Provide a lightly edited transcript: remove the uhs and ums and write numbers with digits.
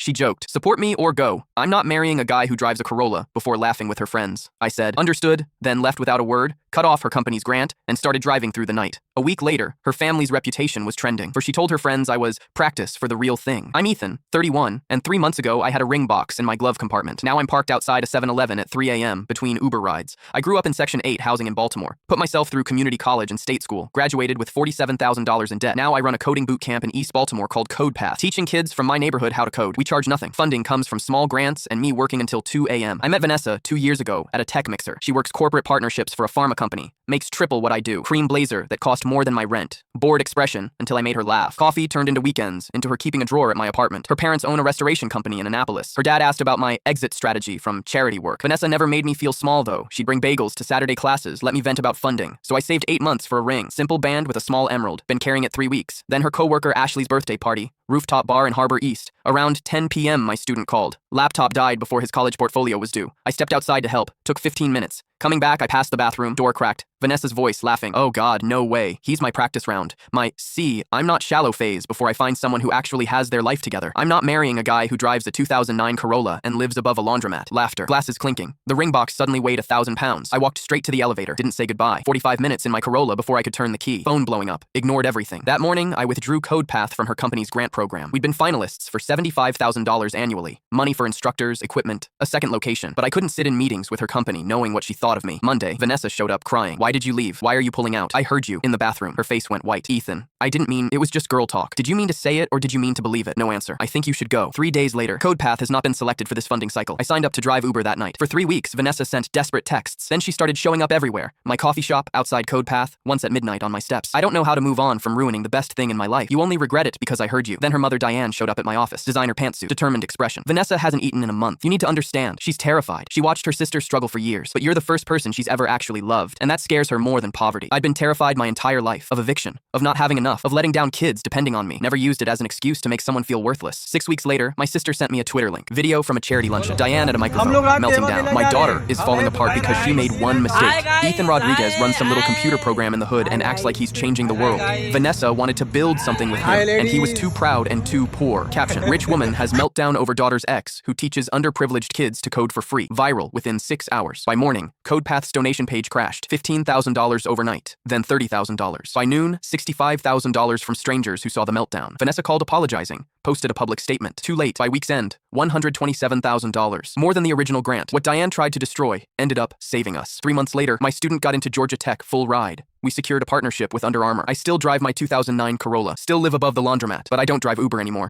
She joked, "Support me or go. I'm not marrying a guy who drives a Corolla," before laughing with her friends. I said, "Understood," then left without a word, cut off her company's grant, and started driving through the night. A week later, her family's reputation was trending, for she told her friends I was practice for the real thing. I'm Ethan, 31, and 3 months ago I had a ring box in my glove compartment. Now I'm parked outside a 7-Eleven at 3 a.m. between Uber rides. I grew up in Section 8 housing in Baltimore, put myself through community college and state school, graduated with $47,000 in debt. Now I run a coding boot camp in East Baltimore called CodePath, teaching kids from my neighborhood how to code. We charge nothing. Funding comes from small grants and me working until 2 a.m. I met Vanessa 2 years ago at a tech mixer. She works corporate partnerships for a pharma company, makes triple what I do. Cream blazer that cost more than my rent. Bored expression until I made her laugh. Coffee turned into weekends, into her keeping a drawer at my apartment. Her parents own a restoration company in Annapolis. Her dad asked about my exit strategy from charity work. Vanessa never made me feel small though. She'd bring bagels to Saturday classes, let me vent about funding. So I saved 8 months for a ring. Simple band with a small emerald. Been carrying it 3 weeks. Then her coworker Ashley's birthday party. Rooftop bar in Harbor East. Around 10 p.m. my student called. Laptop died before his college portfolio was due. I stepped outside to help. Took 15 minutes. Coming back, I passed the bathroom, door cracked. Vanessa's voice laughing. "Oh God, no way. He's my practice round. My, see, I'm not shallow phase before I find someone who actually has their life together. I'm not marrying a guy who drives a 2009 Corolla and lives above a laundromat." Laughter. Glasses clinking. The ring box suddenly weighed 1,000 pounds. I walked straight to the elevator. Didn't say goodbye. 45 minutes in my Corolla before I could turn the key. Phone blowing up. Ignored everything. That morning, I withdrew CodePath from her company's grant program. We'd been finalists for $75,000 annually. Money for instructors, equipment, a second location. But I couldn't sit in meetings with her company knowing what she thought of me. Monday, Vanessa showed up crying. "Why did you leave? Why are you pulling out? I heard you." In the bathroom. Her face went white. "Ethan, I didn't mean, it was just girl talk. Did you mean to say it or did you mean to believe it?" No answer. "I think you should go." 3 days later. CodePath has not been selected for this funding cycle. I signed up to drive Uber that night. For 3 weeks, Vanessa sent desperate texts. Then she started showing up everywhere. My coffee shop, outside CodePath, once at midnight on my steps. I don't know how to move on from ruining the best thing in my life. You only regret it because I heard you. Then her mother Diane showed up at my office. Designer pantsuit. Determined expression. "Vanessa hasn't eaten in a month. You need to understand. She's terrified. She watched her sister struggle for years, but you're the first person she's ever actually loved, and that scares her more than poverty. I'd been terrified my entire life. Of eviction. Of not having enough. Of letting down kids depending on me. Never used it as an excuse to make someone feel worthless." 6 weeks later, my sister sent me a Twitter link. Video from a charity luncheon. Diane at a microphone, melting down. "My daughter is falling apart because she made one mistake. Ethan Rodriguez runs some little computer program in the hood and acts like he's changing the world. Vanessa wanted to build something with him, and he was too proud and too poor." Caption. "Rich woman has meltdown over daughter's ex who teaches underprivileged kids to code for free. Viral within 6 hours. By morning, CodePath's donation page crashed. $15,000 overnight, then $30,000. By noon, $65,000 from strangers who saw the meltdown. Vanessa called apologizing, posted a public statement. Too late. By week's end, $127,000. More than the original grant. What Diane tried to destroy ended up saving us. 3 months later, my student got into Georgia Tech full ride. We secured a partnership with Under Armour. I still drive my 2009 Corolla. Still live above the laundromat, but I don't drive Uber anymore.